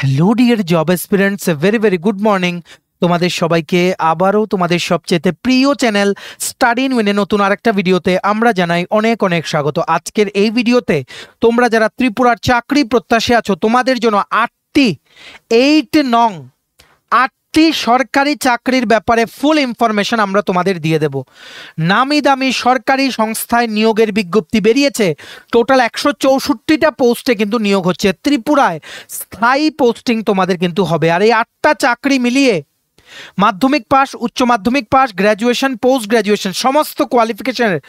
Hello dear job aspirants, very very good morning. তোমাদের সবাইকে আবারও তোমাদের সবচেয়ে প্রিয় চ্যানেল স্টাডি ইন উইনে নতুন আরেকটা ভিডিওতে আমরা জানাই অনেক অনেক স্বাগত। আজকের এই ভিডিওতে তোমরা যারা ত্রিপুরার চাকরি প্রত্যাশী আছো তোমাদের জন্য 8টি সরকারি চাকরির ব্যাপারে ফুল ইনফরমেশন আমরা তোমাদের দিয়ে দেব। নামি দামি সরকারি সংস্থায় নিয়োগের বিজ্ঞপ্তি বেরিয়েছে। টোটাল 164টা পোস্টে কিন্তু নিয়োগ হচ্ছে। ত্রিপুরায় স্থায়ী পোস্টিং তোমাদের কিন্তু হবে। আর এই 8টা চাকরি মিলিয়ে মাধ্যমিক পাস, উচ্চ মাধ্যমিক পাস, গ্র্যাজুয়েশন, পোস্ট গ্র্যাজুয়েশন সমস্ত কোয়ালিফিকেশনের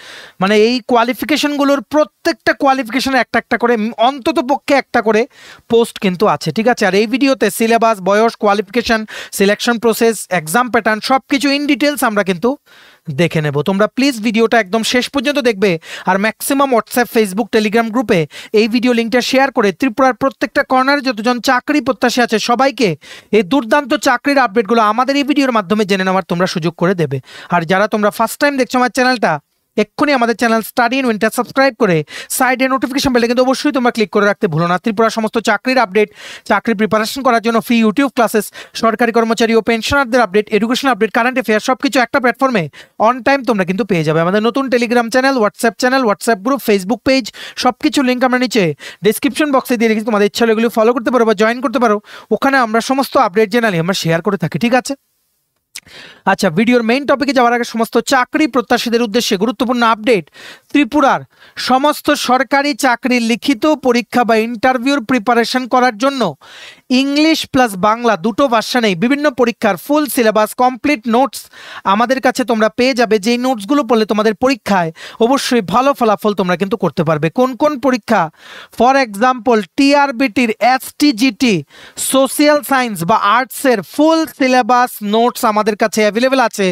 মানে এই কোয়ালিফিকেশনগুলোর প্রত্যেকটা কোয়ালিফিকেশনের একটা একটা করে অন্তত পক্ষে একটা করে পোস্ট কিন্তু আছে, ঠিক আছে। আর এই ভিডিওতে সিলেবাস, বয়স, qualification, selection process, exam pattern সব কিছু ইন ডিটেলস আমরা কিন্তু দেখে নেব। তোমরা প্লিজ ভিডিওটা একদম শেষ পর্যন্ত দেখবে। আর ম্যাক্সিমাম হোয়াটসঅ্যাপ, ফেসবুক, টেলিগ্রাম গ্রুপে এই ভিডিও লিঙ্কটা শেয়ার করে ত্রিপুরার প্রত্যেকটা কর্নারে যতজন চাকরি প্রত্যাশী আছে সবাইকে এই দুর্দান্ত চাকরির আপডেটগুলো আমাদের এই ভিডিওর মাধ্যমে জেনে নেওয়ার তোমরা সুযোগ করে দেবে। আর যারা তোমরা ফার্স্ট টাইম দেখছো আমার চ্যানেলটা, এক্ষুনি আমাদের চ্যানেল স্টাডি ইন উইনটা সাবস্ক্রাইব করে সাইডে নোটিফিকেশন বেলে কিন্তু অবশ্যই তোমরা ক্লিক করে রাখতে ভুলো না। ত্রিপুরার সমস্ত চাকরির আপডেট, চাকরি প্রিপারেশন করার জন্য ফ্রি ইউটিউব ক্লাসেস, সরকারি কর্মচারী ও পেনশনারদের update, education update, current affair সব কিছু একটা প্ল্যাটফর্মে অন টাইম তোমরা কিন্তু পেয়ে যাবে। আমাদের নতুন Telegram channel, WhatsApp group, Facebook page সব কিছু লিঙ্ক আমরা নিচে ডিসক্রিপশন বক্সে দিয়ে রেখেছি। তোমাদের ইচ্ছা হলে এগুলো ফলো করতে পারো বা জয়েন করতে পারো। ওখানে আমরা সমস্ত আপডেট জেনারেলি আমরা শেয়ার করে থাকি, ঠিক আছে। আচ্ছা, ভিডিওর মেইন টপিকে যাওয়ার আগে সমস্ত চাকরি প্রত্যাশীদের উদ্দেশ্যে গুরুত্বপূর্ণ আপডেট। ত্রিপুরার সমস্ত সরকারি চাকরির লিখিত পরীক্ষা বা ইন্টারভিউর প্রিপারেশন করার জন্য ইংলিশ প্লাস বাংলা দুটো ভার্সনেই বিভিন্ন পরীক্ষার ফুল সিলেবাস, কমপ্লিট নোটস আমাদের কাছে তোমরা পেয়ে যাবে। যেই নোটসগুলো পড়লে তোমাদের পরীক্ষায় অবশ্যই ভালো ফলাফল তোমরা কিন্তু করতে পারবে। কোন কোন পরীক্ষা? ফর এক্সাম্পল টিআরবিটির এসটিজিটি, সোশিয়াল সায়েন্স বা আর্টসের ফুল সিলেবাস নোটস আমাদের কাছে অ্যাভেলেবেল আছে।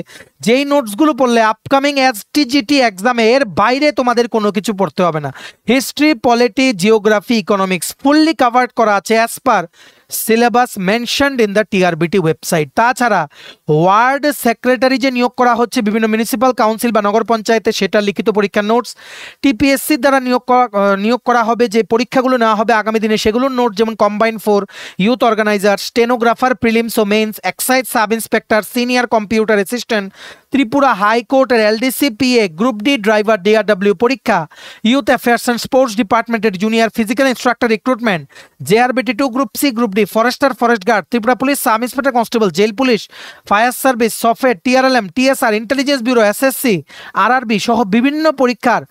যেই নোটসগুলো পড়লে আপকামিং এসটিজিটি এক্সামে এর বাইরে তোমাদের কোনো কিছু পড়তে হবে না। History, polity, geography, economics fully covered করা আছে as per syllabus mentioned in the TRBT website. তাছাড়া ওয়ার্ড সেক্রেটারি যে নিয়োগ করা হচ্ছে বিভিন্ন মিউনিসিপ্যাল কাউন্সিল বা নগর পঞ্চায়েতে, সেটা লিখিত পরীক্ষার নোটস, টিপিএসসির দ্বারা নিয়োগ করা হবে যে পরীক্ষাগুলো নেওয়া হবে আগামী দিনে সেগুলোর নোট, যেমন combine 4, youth organiser, stenographer, prelims ও mains, excise sub inspector, senior computer assistant, Tripura হাইকোর্টের LDC PA, group D driver, DRW পরীক্ষা, ইউথ অ্যাফেয়ার্স অ্যান্ড স্পোর্টস ডিপার্টমেন্টের junior physical instructor recruitment, JRBT 2, group C, group D, forester, forest guard, Tripura police, sub inspector constable, jail police, fire service, software, TRLM, TSR, intelligence bureau, SSC, RRB সহ বিভিন্ন পরীক্ষার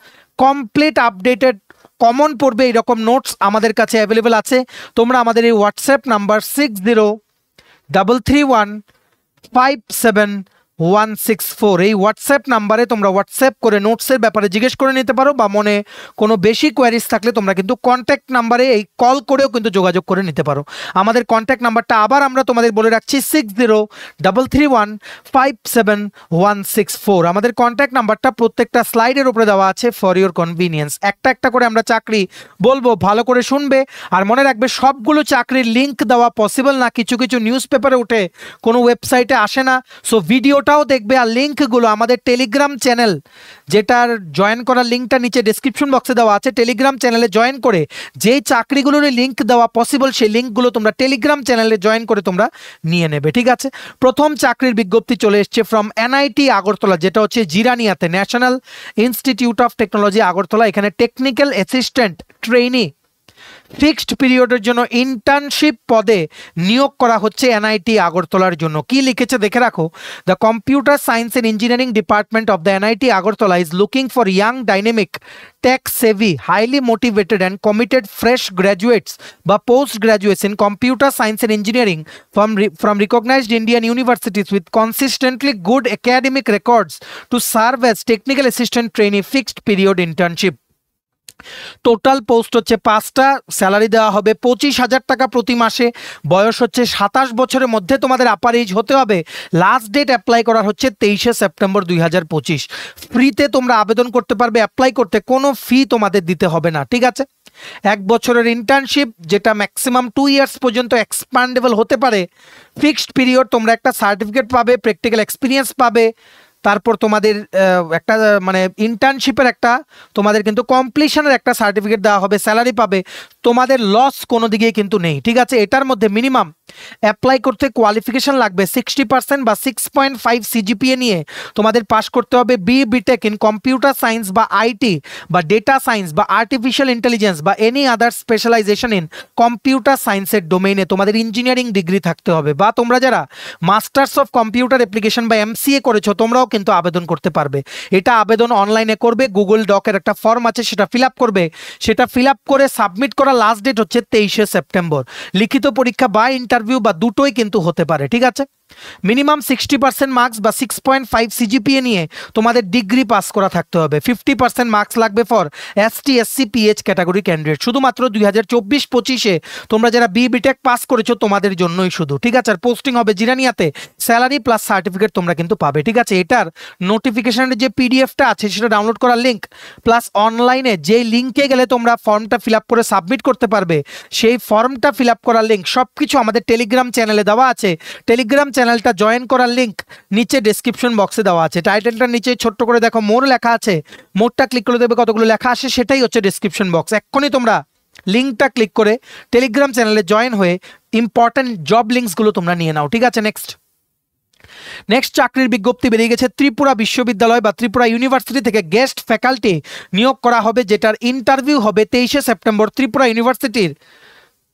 complete updated common পড়বে এরকম notes আমাদের কাছে available আছে। তোমরা আমাদের এই হোয়াটসঅ্যাপ নাম্বার 6033157164 এই হোয়াটসঅ্যাপ নাম্বারে তোমরা হোয়াটসঅ্যাপ করে নোটসের ব্যাপারে জিজ্ঞেস করে নিতে পারো, বা মনে কোনো বেশি কোয়ারিজ থাকলে তোমরা কিন্তু কন্ট্যাক্ট নাম্বারে এই কল করেও কিন্তু যোগাযোগ করে নিতে পারো। আমাদের কন্ট্যাক্ট নাম্বারটা আবার আমরা তোমাদের বলে রাখছি 6033157164। আমাদের কন্ট্যাক্ট নাম্বারটা প্রত্যেকটা স্লাইডের উপরে দেওয়া আছে ফর ইউর কনভিনিয়েন্স। একটা একটা করে আমরা চাকরি বলবো, ভালো করে শুনবে। আর মনে রাখবে সবগুলো চাকরির লিঙ্ক দেওয়া পসিবল না, কিছু কিছু নিউজ পেপারে ওঠে, কোনো ওয়েবসাইটে আসে না। সো ভিডিওটাও দেখবে আর লিঙ্কগুলো আমাদের টেলিগ্রাম চ্যানেল, যেটার জয়েন করার লিঙ্কটা নিচে ডেসক্রিপশন বক্সে দেওয়া আছে, টেলিগ্রাম চ্যানেলে জয়েন করে যেই চাকরিগুলোর লিঙ্ক দেওয়া পসিবল সেই লিঙ্কগুলো তোমরা টেলিগ্রাম চ্যানেলে জয়েন করে তোমরা নিয়ে নেবে, ঠিক আছে। প্রথম চাকরির বিজ্ঞপ্তি চলে এসছে ফ্রম এনআইটি আগরতলা, যেটা হচ্ছে জিরানিয়াতে, National Institute of Technology Agartala. এখানে টেকনিক্যাল অ্যাসিস্ট্যান্ট ট্রেনি ফিক্সড পিরিয়ডের জন্য ইন্টার্নশিপ পদে নিয়োগ করা হচ্ছে এনআইটি আগরতলার জন্য। কি লিখেছে দেখে রাখো। The computer science and engineering department of the NIT Agartala is looking for young, dynamic, tech savvy, highly motivated and committed fresh graduates বা post graduates in computer science and engineering from recognized Indian universities with consistently good academic records to serve as technical assistant trainee fixed period internship। Total post হচ্ছে 5টা, salary দেওয়া হবে 25,000 টাকা প্রতি মাসে। বয়স হচ্ছে 27 বছরের মধ্যে তোমাদের আপার এজ হতে হবে। লাস্ট ডেট অ্যাপ্লাই করার হচ্ছে 23শে সেপ্টেম্বর 2025। ফ্রিতে তোমরা আবেদন করতে পারবে, অ্যাপ্লাই করতে কোনো ফি তোমাদের দিতে হবে না, ঠিক আছে। 1 বছরের ইন্টার্নশিপ, যেটা ম্যাক্সিমাম 2 ইয়ার্স পর্যন্ত এক্সপান্ডেবল হতে পারে। ফিক্সড পিরিয়ড, তোমরা একটা সার্টিফিকেট পাবে, প্র্যাকটিক্যাল এক্সপিরিয়েন্স পাবে। তারপর তোমাদের একটা মানে ইন্টার্নশিপের একটা তোমাদের কিন্তু কমপ্লিশনের একটা সার্টিফিকেট দেওয়া হবে, স্যালারি পাবে, তোমাদের লস কোনো দিকেই কিন্তু নেই। ঠিক আছে, এটার মধ্যে মিনিমাম অ্যাপ্লাই করতে কোয়ালিফিকেশন লাগবে 60% বা 6.5 সিজিপিএ নিয়ে তোমাদের পাস করতে হবে বিটেক ইন কম্পিউটার সায়েন্স বা আইটি বা ডেটা সায়েন্স বা আর্টিফিশিয়াল ইন্টেলিজেন্স বা any other specialisation in computer সায়েন্সের ডোমেইনে তোমাদের ইঞ্জিনিয়ারিং ডিগ্রি থাকতে হবে। বা তোমরা যারা মাস্টার্স অফ কম্পিউটার অ্যাপ্লিকেশন বা এমসিএ করেছো তোমরাও কিন্তু আবেদন করতে পারবে। এটা আবেদন অনলাইনে করবে, গুগল ডকের একটা ফর্ম আছে সেটা ফিল আপ করবে, সেটা ফিল আপ করে সাবমিট করা লাস্ট ডেট হচ্ছে 23শে সেপ্টেম্বর। লিখিত পরীক্ষা বা ইন্টারভিউ বা দুটোই কিন্তু হতে পারে। ঠিক আছে, মিনিমাম 60% মার্কস বা 6.5 সিজিপিএ নিয়ে তোমাদের ডিগ্রি পাস করা থাকতে হবে। 50% মার্কস লাগবে for ST SC pH category candidate, শুধুমাত্র 2024-25-এ তোমরা যারা বিটেক পাস করেছো তোমাদের জন্যই শুধু। ঠিক আছে, আর পোস্টিং হবে জিরানিয়াতে, স্যালারি প্লাস সার্টিফিকেট তোমরা কিন্তু পাবে। ঠিক আছে, এটার নোটিফিকেশনের যে পিডিএফটা আছে সেটা ডাউনলোড করার লিঙ্ক প্লাস অনলাইনে যে লিঙ্কে গেলে তোমরা ফর্মটা ফিল আপ করে সাবমিট করতে পারবে সেই ফর্মটা ফিল আপ করার লিঙ্ক সব কিছু আমাদের টেলিগ্রাম চ্যানেলে দেওয়া আছে। টেলিগ্রাম চ্যানেলটা জয়েন করার লিঙ্ক নিচে ডেসক্রিপশন বক্সে দেওয়া আছে। টাইটেলটার নিচে ছোট্ট করে দেখো মোর লেখা আছে, মোরটা ক্লিক করে দেবে, কতগুলো লেখা আসে সেটাই হচ্ছে ডেসক্রিপশন বক্স। এক্ষুনি তোমরা লিঙ্কটা ক্লিক করে টেলিগ্রাম চ্যানেলে জয়েন হয়ে ইম্পর্টেন্ট জব লিঙ্কসগুলো তোমরা নিয়ে নাও। ঠিক আছে, নেক্সট চাকরির বিজ্ঞপ্তি বেরিয়ে গেছে। ত্রিপুরা বিশ্ববিদ্যালয় বা ত্রিপুরা ইউনিভার্সিটি থেকে গেস্ট ফ্যাকাল্টি নিয়োগ করা হবে, যেটার ইন্টারভিউ হবে 23শে সেপ্টেম্বর ত্রিপুরা ইউনিভার্সিটির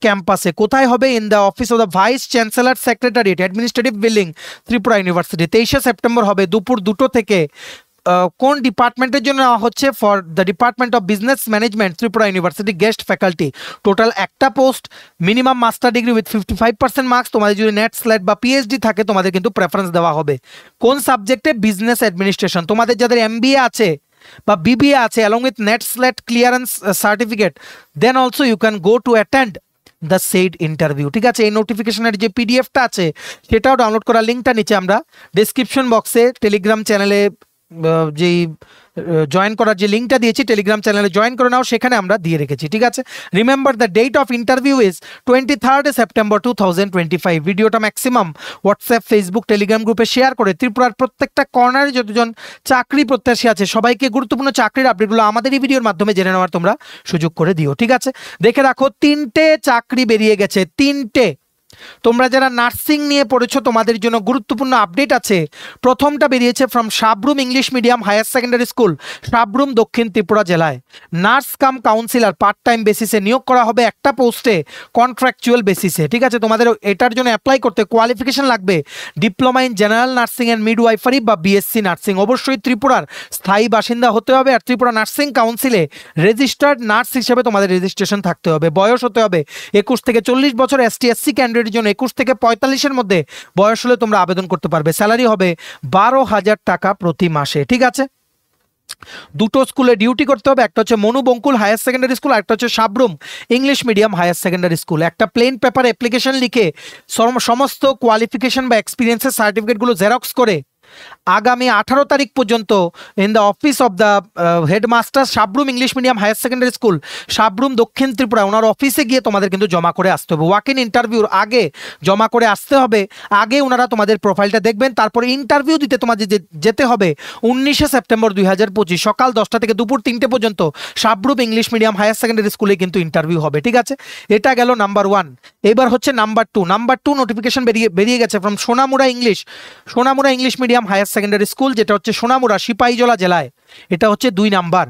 ক্যাম্পাসে। কোথায় হবে? In the office of the vice chancellor secretariat administrative building Tripura University. 23শে সেপ্টেম্বর হবে দুপুর 2টো থেকে। কোন ডিপার্টমেন্টের জন্য হচ্ছে? For the department of business management Tripura University guest faculty. Total একটা post, minimum master degree with 55% marks. তোমাদের যদি নেট স্ল্যাট বা পিএইচডি থাকে তোমাদের কিন্তু প্রেফারেন্স দেওয়া হবে। কোন সাবজেক্টে? Business administration. তোমাদের যাদের এমবিএ আছে বা বিবিএ আছে along with NET SLET clearance certificate, then also you can go to attend the said interview. ঠিক আছে, এই নোটিফিকেশনের যে পিডিএফটা আছে সেটাও ডাউনলোড করার লিঙ্কটা নিচে আমরা ডেসক্রিপশন বক্সে টেলিগ্রাম চ্যানেলে যেই জয়েন করার যে লিঙ্কটা দিয়েছি টেলিগ্রাম চ্যানেলে জয়েন করে নাও, সেখানে আমরা দিয়ে রেখেছি। ঠিক আছে, remember the date of interview is 23 September 2025। ভিডিওটা ম্যাক্সিমাম হোয়াটসঅ্যাপ, ফেসবুক, টেলিগ্রাম গ্রুপে শেয়ার করে ত্রিপুরার প্রত্যেকটা কর্নারে যতজন চাকরি প্রত্যাশী আছে সবাইকে গুরুত্বপূর্ণ চাকরির আপডেটগুলো আমাদের এই ভিডিওর মাধ্যমে জেনে নেওয়ার তোমরা সুযোগ করে দিও। ঠিক আছে, দেখে রাখো 3টে চাকরি বেরিয়ে গেছে, 3টে। তোমরা যারা নার্সিং নিয়ে পড়েছো তোমাদের জন্য গুরুত্বপূর্ণ আপডেট আছে। প্রথমটা বেরিয়েছে from Sabroom English medium higher secondary school, Sabroom, দক্ষিণ ত্রিপুরা জেলায়। Nurse cum counsellor part time বেসিসে নিয়োগ করা হবে একটা পোস্টে, কন্ট্রাকচুয়াল বেসিসে। ঠিক আছে, তোমাদের এটার জন্য অ্যাপ্লাই করতে কোয়ালিফিকেশন লাগবে diploma in general nursing and midwifery বা বিএসসি নার্সিং। অবশ্যই ত্রিপুরার স্থায়ী বাসিন্দা হতে হবে আর ত্রিপুরা নার্সিং কাউন্সিলে রেজিস্টার্ড নার্স হিসেবে তোমাদের রেজিস্ট্রেশন থাকতে হবে। বয়স হতে হবে 21 থেকে 40 বছর। এসটি এসসি ক্যান্ডিডেট জন্য 21 থেকে 45-এর মধ্যে বয়স হলে তোমরা আবেদন করতে পারবে। স্যালারি হবে 12,000 টাকা প্রতি মাসে। ঠিক আছে, দুটো স্কুলে ডিউটি করতে হবে, একটা হচ্ছে Manu Bankul higher secondary school, একটা হচ্ছে Sabroom English medium higher secondary school. একটা প্লেন পেপার অ্যাপ্লিকেশন লিখে সমস্ত কোয়ালিফিকেশন বা এক্সপিরিয়েন্সের সার্টিফিকেটগুলো জেরক্স করে আগামী 18 তারিখ পর্যন্ত in the office of the headmaster Sabroom English medium higher secondary school, Sabroom, দক্ষিণ ত্রিপুরা, ওনার অফিসে গিয়ে তোমাদের কিন্তু জমা করে আসতে হবে। ওয়াক ইন ইন্টারভিউর আগে জমা করে আসতে হবে, আগে ওনারা তোমাদের প্রোফাইলটা দেখবেন, তারপরে ইন্টারভিউ দিতে তোমাদের যেতে হবে 19শে সেপ্টেম্বর 2025 সকাল 10টা থেকে দুপুর 3টে পর্যন্ত Sabroom English medium higher secondary স্কুলে কিন্তু ইন্টারভিউ হবে। ঠিক আছে, এটা গেল নাম্বার 1। এবার হচ্ছে নাম্বার 2। নাম্বার 2 নোটিফিকেশন বেরিয়ে গেছে from Sonamura English medium higher secondary school, যেটা হচ্ছে সোনামুড়া সিপাহীজলা জেলায়। এটা হচ্ছে 2 নাম্বার।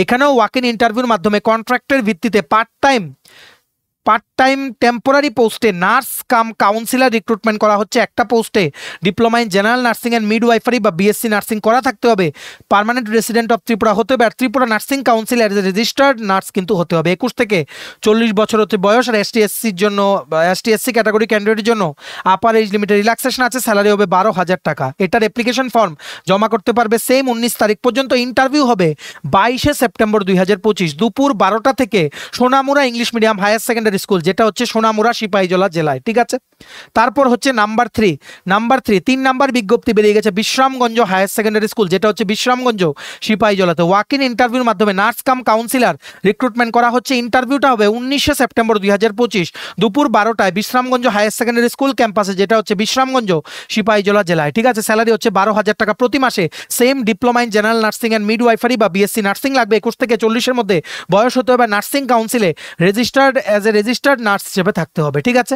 এখানেও ওয়াক ইন ইন্টারভিউর মাধ্যমে কন্ট্রাক্টের ভিত্তিতে পার্ট টাইম টেম্পোরারি পোস্টে নার্স কাম কাউন্সিলর রিক্রুটমেন্ট করা হচ্ছে একটা পোস্টে। Diploma in general nursing and midwifery বা বিএসসি নার্সিং করা থাকতে হবে, পার্মানেন্ট রেসিডেন্ট অফ ত্রিপুরা হতে হবে আর ত্রিপুরা নার্সিং কাউন্সিল এর রেজিস্টার্ড নার্স কিন্তু হতে হবে। 21 থেকে 40 বছর হচ্ছে বয়স। আর এসটি এসসি ক্যাটাগরি ক্যান্ডিডেটের জন্য আপার এজ লিমিটে রিল্যাক্সেশন আছে। স্যালারি হবে 12,000 টাকা। এটার অ্যাপ্লিকেশন ফর্ম জমা করতে পারবে সেম 19 তারিখ পর্যন্ত। ইন্টারভিউ হবে 22শে সেপ্টেম্বর 2025 দুপুর 12টা থেকে Sonamura English medium higher secondary secondary school, যেটা হচ্ছে সোনামুড়া সিপাহীজলা জেলায়, ঠিক আছে। তারপর হচ্ছে নাম্বার 3 নাম্বার বিজ্ঞপ্তি বেরিয়ে গেছে বিশ্রামগঞ্জ হায়ার সেকেন্ডারি স্কুল, যেটা হচ্ছে বিশ্রামগঞ্জ সিপাহীজলাতে। ওয়াক ইন ইন্টারভিউর মাধ্যমে নার্স কাম কাউন্সিলর রিক্রুটমেন্ট করা হচ্ছে। ইন্টারভিউটা হবে 19 সেপ্টেম্বর 2025 দুপুর 12টায় বিশ্রামগঞ্জ হায়ার সেকেন্ডারি স্কুল ক্যাম্পাসে, যেটা হচ্ছে বিশ্রামগঞ্জ সিপাহীজলা জেলায়, ঠিক আছে। স্যালারি হচ্ছে 12,000 টাকা প্রতি মাসে। Same diploma in general nursing and midwifery বা বিএসসি নার্সিং লাগবে। 21 থেকে 40-এর মধ্যে বয়স হতে হবে। নার্সিং কাউন্সিলে রেজিস্টার্ড নার্স হিসেবে থাকতে হবে, ঠিক আছে।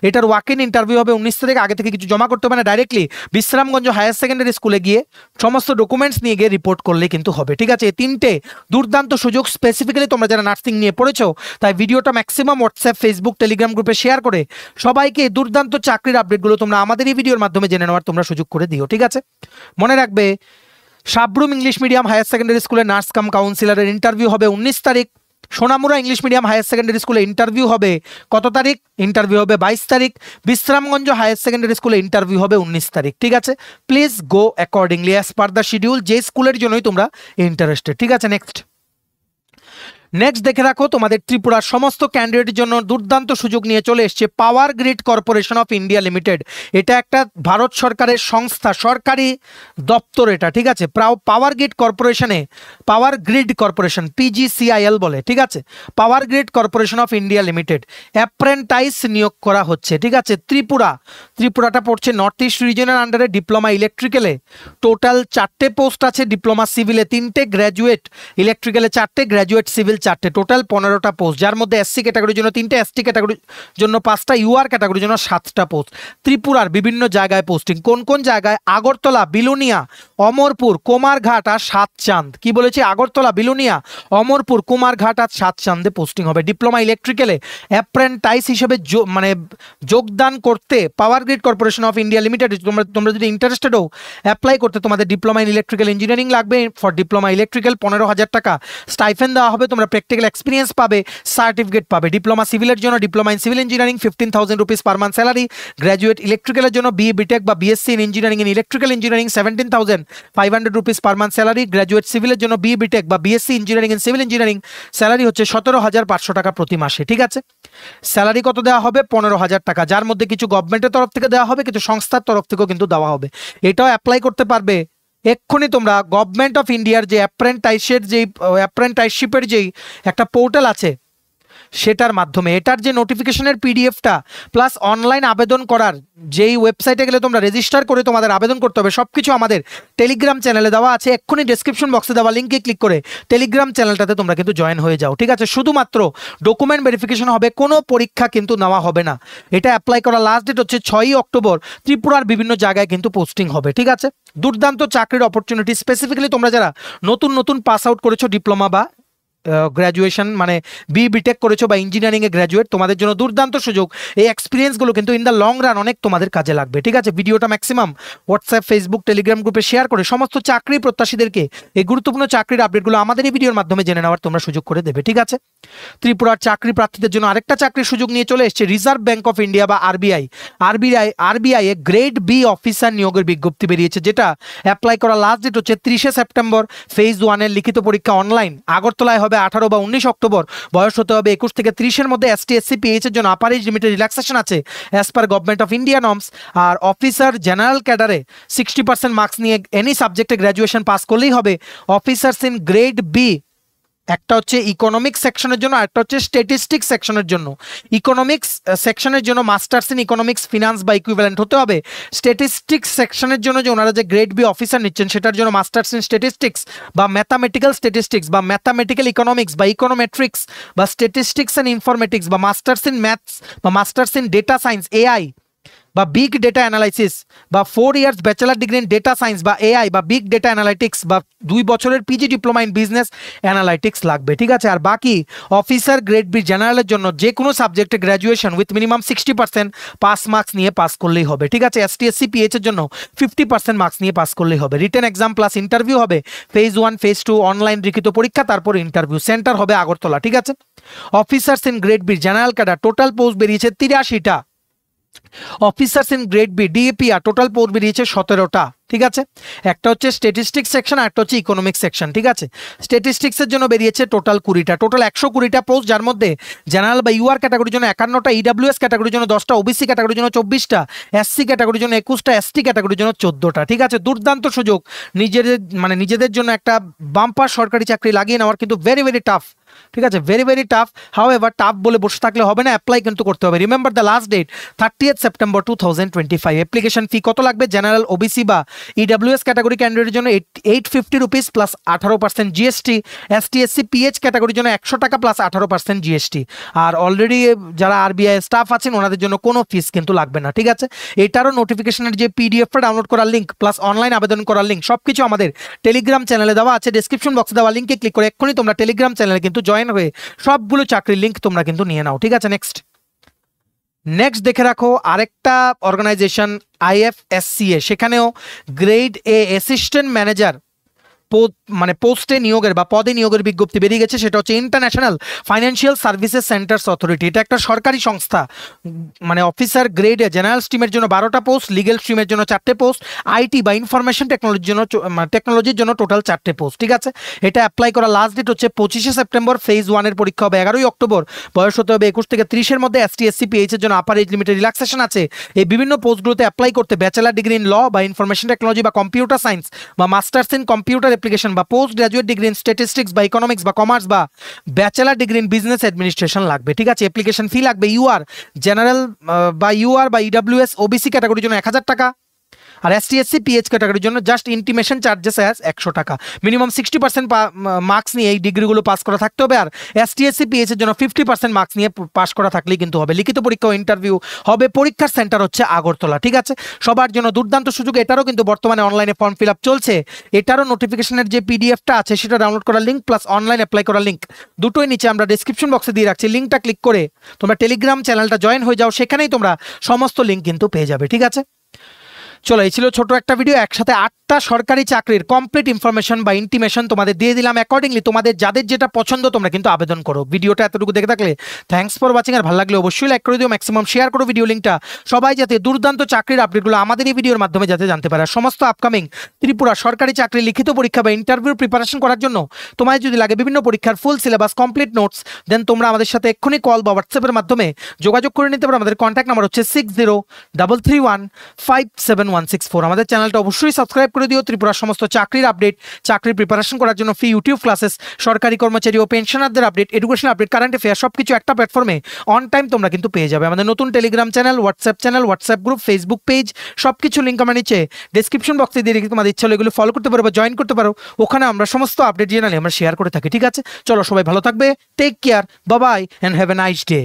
এটার ওয়াক ইন ইন্টারভিউ হবে 19 তারিখ। আগে থেকে কিছু জমা করতে হবে না, ডাইরেক্টলি বিশ্রামগঞ্জ হায়ার সেকেন্ডারি স্কুলে গিয়ে সমস্ত ডকুমেন্টস নিয়ে গিয়ে রিপোর্ট করলে কিন্তু হবে, ঠিক আছে। এই 3টে দুর্দান্ত সুযোগ স্পেসিফিক্যালি তোমরা যারা নার্সিং নিয়ে পড়েছো, তাই ভিডিওটা ম্যাক্সিমাম হোয়াটসঅ্যাপ, ফেসবুক, টেলিগ্রাম গ্রুপে শেয়ার করে সবাইকে দুর্দান্ত চাকরির আপডেটগুলো তোমরা আমাদের এই ভিডিওর মাধ্যমে জেনে নেওয়ার তোমরা সুযোগ করে দিও, ঠিক আছে। মনে রাখবে, Sabroom English medium higher secondary স্কুলে নার্স কাম কাউন্সিলরের ইন্টারভিউ হবে 19 তারিখ। Sonamura English medium higher secondary স্কুলে ইন্টারভিউ হবে কত তারিখ? ইন্টারভিউ হবে 22 তারিখ। বিশ্রামগঞ্জ হায়ার সেকেন্ডারি স্কুলে ইন্টারভিউ হবে 19 তারিখ, ঠিক আছে। Please go accordingly as per the schedule, যে স্কুলের জন্যই তোমরা ইন্টারেস্টেড, ঠিক আছে। নেক্সট দেখে রাখো, তোমাদের ত্রিপুরার সমস্ত ক্যান্ডিডেটের জন্য দুর্দান্ত সুযোগ নিয়ে চলে এসছে Power Grid Corporation of India Limited. এটা একটা ভারত সরকারের সংস্থা, সরকারি দপ্তর এটা, ঠিক আছে। পাওয়ার গ্রিড কর্পোরেশন PGCIL বলে, ঠিক আছে। Power Grid Corporation of India Limited apprentice নিয়োগ করা হচ্ছে, ঠিক আছে। ত্রিপুরাটা পড়ছে নর্থ ইস্ট রিজনের আন্ডারে। ডিপ্লোমা ইলেকট্রিক্যালে টোটাল 4টে পোস্ট আছে। ডিপ্লোমা সিভিলে 3টে, গ্র্যাজুয়েট ইলেকট্রিক্যালে 4টে, গ্র্যাজুয়েট সিভিল 4টে, টোটাল 15টা পোস্ট, যার মধ্যে SC ক্যাটাগরির জন্য 3টে, ST ক্যাটাগরির জন্য 5টা, UR ক্যাটাগরির জন্য 7টা পোস্ট। ত্রিপুরার বিভিন্ন জায়গায় পোস্টিং। কোন কোন জায়গায়? আগরতলা, বিলুনিয়া, অমরপুর, কুমারঘাট আর সাতচাঁদ। কি বলেছি? আগরতলা, বিলুনিয়া, অমরপুর, কুমারঘাট আর সাতচাঁদে পোস্টিং হবে। ডিপ্লোমা ইলেকট্রিক্যালে অ্যাপ্রেন্টাইস হিসেবে যোগদান করতে Power Grid Corporation of India Limited, তোমরা যদি ইন্টারেস্টেড হও অ্যাপ্লাই করতে, তোমাদের ডিপ্লোমা ইন ইলেকট্রিক্যাল ইঞ্জিনিয়ারিং লাগবে। ফর ডিপ্লোমা ইলেকট্রিক্যাল 15,000 টাকা স্টাইফেন দেওয়া হবে। তোমরা প্র্যাকটিক্যাল এক্সপিরিয়েন্স পাবে, সার্টিফিকেট পাবে। ডিপ্লোমা সিভিলের জন্য diploma in civil engineering 15,000 rupees per month salary. Graduate ইলেকট্রিক্যালের জন্য BE BTech বা BSc in engineering in electrical engineering 17,500 rupees per month salary. Graduate সিভিলের জন্য BE BTech বা BSc engineering in civil engineering salary হচ্ছে 17,500 টাকা প্রতি মাসে, ঠিক আছে। স্যালারি কত দেওয়া হবে? 15,000 টাকা, যার মধ্যে কিছু গভর্নমেন্টের তরফ থেকে দেওয়া হবে, কিছু সংস্থার তরফ থেকেও কিন্তু দেওয়া হবে। এটাও অ্যাপ্লাই করতে পারবে এক্ষুনি তোমরা গভর্নমেন্ট অফ ইন্ডিয়ার যে অ্যাপ্রেন্টাইসশিপের যেই একটা পোর্টাল আছে সেটার মাধ্যমে। এটার যে নোটিফিকেশনের PDFটা প্লাস অনলাইন আবেদন করার যেই ওয়েবসাইটে গেলে তোমরা রেজিস্টার করে তোমাদের আবেদন করতে হবে, সব কিছু আমাদের টেলিগ্রাম চ্যানেলে দেওয়া আছে। এক্ষুনি ডেসক্রিপশন বক্সে দেওয়া লিঙ্কে ক্লিক করে টেলিগ্রাম চ্যানেলটাতে তোমরা কিন্তু জয়েন হয়ে যাও, ঠিক আছে। শুধুমাত্র ডকুমেন্ট ভেরিফিকেশন হবে, কোনো পরীক্ষা কিন্তু নেওয়া হবে না। এটা অ্যাপ্লাই করার লাস্ট ডেট হচ্ছে 6ই অক্টোবর। ত্রিপুরার বিভিন্ন জায়গায় কিন্তু পোস্টিং হবে, ঠিক আছে। দুর্দান্ত চাকরির অপরচুনিটি, স্পেসিফিক্যালি তোমরা যারা নতুন পাস আউট করেছো ডিপ্লোমা বা গ্র্যাজুয়েশন মানে BE BTech করেছো বা ইঞ্জিনিয়ারিংয়ে গ্র্যাজুয়েট, তোমাদের জন্য দুর্দান্ত সুযোগ। এই এক্সপিরিয়েন্সগুলো কিন্তু ইন দ্য লং রান অনেক তোমাদের কাজে লাগবে, ঠিক আছে। ভিডিওটা ম্যাক্সিমাম হোয়াটসঅ্যাপ, ফেসবুক, টেলিগ্রাম গ্রুপে শেয়ার করে সমস্ত চাকরি প্রত্যাশীদেরকে এই গুরুত্বপূর্ণ চাকরির আপডেটগুলো আমাদের এই ভিডিওর মাধ্যমে জেনে নেওয়ার তোমরা সুযোগ করে দেবে, ঠিক আছে। ত্রিপুরার চাকরি প্রার্থীদের জন্য আরেকটা চাকরির সুযোগ নিয়ে চলে এসেছে রিজার্ভ ব্যাংক অফ ইন্ডিয়া বা RBI A grade B officer নিয়োগের বিজ্ঞপ্তি বেরিয়েছে, যেটা অ্যাপ্লাই করার লাস্ট ডেট হচ্ছে 30শে সেপ্টেম্বর। ফেজ 1-এর লিখিত পরীক্ষা অনলাইন। আগরতলায় হবে 18 বা 19 অক্টোবর। বয়স হতে হবে 21 থেকে 30-এর মধ্যে। ST SC PH এর জন্য আপার এজ লিমিটেড রিল্যাক্সেশন আছে as per Government of India norms. আর অফিসার জেনারেল ক্যাডারে 60% মার্কস নিয়ে এনি সাবজেক্টে গ্র্যাজুয়েশন পাস করলেই হবে। অফিসার্স ইন গ্রেড B, একটা হচ্ছে ইকোনমিক্স সেকশনের জন্য, একটা হচ্ছে স্ট্যাটিস্টিক্স সেকশনের জন্য। ইকোনমিক্স সেকশনের জন্য মাস্টার্স ইন ইকোনমিক্স, ফিনান্স বা ইকুইভ্যালেন্ট হতে হবে। স্ট্যাটিস্টিক্স সেকশনের জন্য যে ওনারা যে গ্রেড B অফিসার নিচ্ছেন সেটার জন্য মাস্টার্স ইন স্ট্যাটিস্টিক্স বা ম্যাথামেটিক্যাল স্ট্যাটিস্টিক্স বা ম্যাথামেটিক্যাল ইকোনমিক্স বা ইকোনোমেট্রিক্স বা স্ট্যাটিস্টিক্স অ্যান্ড ইনফরমেটিক্স বা মাস্টার্স ইন ম্যাথস বা masters in data science AI বা বিগ ডেটা অ্যানালাইসিস বা 4 years bachelor degree in data science বা AI বা বিগ ডেটা অ্যানালাইটিক্স বা 2 বছরের PG diploma in business analytics লাগবে, ঠিক আছে। আর বাকি অফিসার গ্রেড B জেনারেলের জন্য যে কোনো সাবজেক্টে graduation with minimum 60% pass marks নিয়ে পাস করলেই হবে, ঠিক আছে। ST SC PH এর জন্য 50% মার্কস নিয়ে পাস করলেই হবে। রিটেন এক্সাম প্লাস ইন্টারভিউ হবে। ফেজ 1 ফেজ 2 অনলাইন লিখিত পরীক্ষা, তারপর ইন্টারভিউ। সেন্টার হবে আগরতলা, ঠিক আছে। Officers in grade B general cadre total post বেরিয়েছে 83টা। Officers in grade B DAPR total post বেরিয়েছে 17টা, ঠিক আছে। একটা হচ্ছে স্ট্যাটিস্টিক্স সেকশন আর একটা হচ্ছে ইকোনমিক্স সেকশন, ঠিক আছে। স্ট্যাটিস্টিক্সের জন্য বেরিয়েছে টোটাল 20টা, টোটাল 120টা পোস্ট, যার মধ্যে জেনারেল বা ইউআর ক্যাটাগরির জন্য 51টা, ইডাব্লিউএস ক্যাটাগরির জন্য 10টা, ওবিসি ক্যাটাগরির জন্য 24টা, এসসি ক্যাটাগরির জন্য 21টা, এসটি ক্যাটাগরির জন্য 14টা, ঠিক আছে। দুর্দান্ত সুযোগ, নিজেদের জন্য একটা বাম্পার সরকারি চাকরি লাগিয়ে নেওয়ার, কিন্তু ভেরি ভেরি টাফ, ঠিক আছে, very very tough. However tough বলে বসে থাকলে হবে না, অ্যাপ্লাই কিন্তু করতে হবে। Remember the last date 30th September 2025। Application fee কত লাগবে? জেনারেল, ওবিসি বা ইডাব্লিউএস ক্যাটাগরি ক্যান্ডিডেটের জন্য 850 rupees plus 18% GST, ST SC PH ক্যাটাগরির জন্য 100 টাকা প্লাস 18% জিএসটি। আর অলরেডি যারা আরবিআই স্টাফ আছেন ওনাদের জন্য কোনো ফিস কিন্তু লাগবে না, ঠিক আছে। এটারও নোটিফিকেশনের যে পিডিএফটা ডাউনলোড করার লিঙ্ক প্লাস অনলাইন আবেদন করার লিঙ্ক সবকিছু আমাদের টেলিগ্রাম চ্যানেলে দেওয়া আছে। ডেসক্রিপশন বক্সে দেওয়া লিঙ্কে ক্লিক করে এক্ষুনি তোমরা টেলিগ্রাম চ্যানেলে কিন্তু জয়েন হয়ে সবগুলো চাকরির লিঙ্ক তোমরা কিন্তু নিয়ে নাও, ঠিক আছে। নেক্সট দেখে রাখো আরেকটা অর্গানাইজেশন আইএফএসসিএ, সেখানেও গ্রেড এ অ্যাসিস্ট্যান্ট ম্যানেজার পোস্টে নিয়োগের বা পদে নিয়োগের বিজ্ঞপ্তি বেরিয়ে গেছে। সেটা হচ্ছে international financial services centres authority. এটা একটা সরকারি সংস্থা। অফিসার গ্রেডে জেনারেল স্ট্রিমের জন্য 12টা পোস্ট, লিগেল স্ট্রিমের জন্য 4টে পোস্ট, আইটি বা ইনফরমেশন টেকনোলজির জন্য টোটাল 4টে পোস্ট, ঠিক আছে। এটা অ্যাপ্লাই করা লাস্ট ডেট হচ্ছে 25শে সেপ্টেম্বর। ফেজ 1-এর পরীক্ষা হবে 11ই অক্টোবর। বয়স হতে হবে 21 থেকে 30-এর মধ্যে। এসটি এসসি পিএইচ এর জন্য আপার এজ লিমিটের রিল্যাক্সেশন আছে। এই বিভিন্ন পোস্টগুলোতে অ্যাপ্লাই করতে ব্যাচেলার ডিগ্রি ইন ল বা ইনফরমেশন টেকনোলজি বা কম্পিউটার সায়েন্স বা মাস্টার্স ইন কম্পিউটার অ্যাপ্লিকেশন বা post graduate degree in statistics বা ইকোনমিক্স বা কমার্স বা bachelor degree in business administration লাগবে, ঠিক আছে। অ্যাপ্লিকেশন ফি লাগবে জেনারেল বা ইডাব্লিউএস ওবিসি ক্যাটাগরির জন্য 1000 টাকা, আর এসটি এসসি পিএইচ ক্যাটাগরির জন্য জাস্ট ইন্টিমেশন চার্জেস অ্যাজ 100 টাকা। মিনিমাম 60% মার্কস নিয়ে এই ডিগ্রিগুলো পাস করা থাকতে হবে। আর এসটি এসসি পিএইচ এর জন্য 50% মার্কস নিয়ে পাস করা থাকলেই কিন্তু হবে। লিখিত পরীক্ষা ও ইন্টারভিউ হবে। পরীক্ষার সেন্টার হচ্ছে আগরতলা, ঠিক আছে। সবার জন্য দুর্দান্ত সুযোগ। এটারও কিন্তু বর্তমানে অনলাইনে ফর্ম ফিল আপ চলছে। এটারও নোটিফিকেশনের যে পিডিএফটা আছে সেটা ডাউনলোড করার লিঙ্ক প্লাস অনলাইন অ্যাপ্লাই করার লিঙ্ক দুটোই নিচে আমরা ডেসক্রিপশন বক্সে দিয়ে রাখছি। লিঙ্কটা ক্লিক করে তোমরা টেলিগ্রাম চ্যানেলটা জয়েন হয়ে যাও, সেখানেই তোমরা সমস্ত লিঙ্ক কিন্তু পেয়ে যাবে, ঠিক আছে। চলো, এই ছিল ছোট একটা ভিডিও। একসাথে 8টা সরকারি চাকরির কমপ্লিট ইনফরমেশন বা ইন্টিমেশন তোমাদের দিয়ে দিলাম। অ্যাকর্ডিংলি তোমাদের যাদের যেটা পছন্দ তোমরা কিন্তু আবেদন করো। ভিডিওটা এতটুকু দেখে থাকলে থ্যাঙ্কস ফর ওয়াচিং। আর ভালো লাগলে অবশ্যই লাইক করে দিও, ম্যাক্সিমাম শেয়ার করো ভিডিও লিঙ্কটা, সবাই যাতে দুর্দান্ত চাকরির আপডেটগুলো আমাদের এই ভিডিওর মাধ্যমে যাতে জানতে পারে। সমস্ত আপকামিং ত্রিপুরা সরকারি চাকরির লিখিত পরীক্ষা বা ইন্টারভিউ প্রিপারেশন করার জন্য তোমায় যদি লাগে বিভিন্ন পরীক্ষার ফুল সিলেবাস কমপ্লিট নোটস, দেন তোমরা আমাদের সাথে এক্ষুনি কল বা হোয়াটসঅ্যাপের মাধ্যমে যোগাযোগ করে নিতে পারো। আমাদের কন্ট্যাক্ট নাম্বার হচ্ছে 6033157164। আমাদের চ্যানেলটা অবশ্যই সাবস্ক্রাইব করে দিও। ত্রিপুরার সমস্ত চাকরির আপডেট, চাকরির প্রিপারেশন করার জন্য ফ্রি ইউটিউব ক্লাসেস, সরকারি কর্মচারী ও পেনশনারদের update, education update, current affair সবকিছু একটা প্ল্যাটফর্মে অন টাইম তোমরা কিন্তু পেয়ে যাবে। আমাদের নতুন Telegram channel, WhatsApp group, Facebook page সবকিছু লিঙ্ক আমরা নিচে ডেসক্রিপশন বক্সে দিয়ে রেখে তোমাদের ইচ্ছা হলে এগুলো ফলো করতে পারো বা জয়েন করতে পারো। ওখানে আমরা সমস্ত আপডেট জেনারেলি আমরা শেয়ার করে থাকি, ঠিক আছে। চলো, সবাই ভালো থাকবে, take care, bye bye, and have a nice day.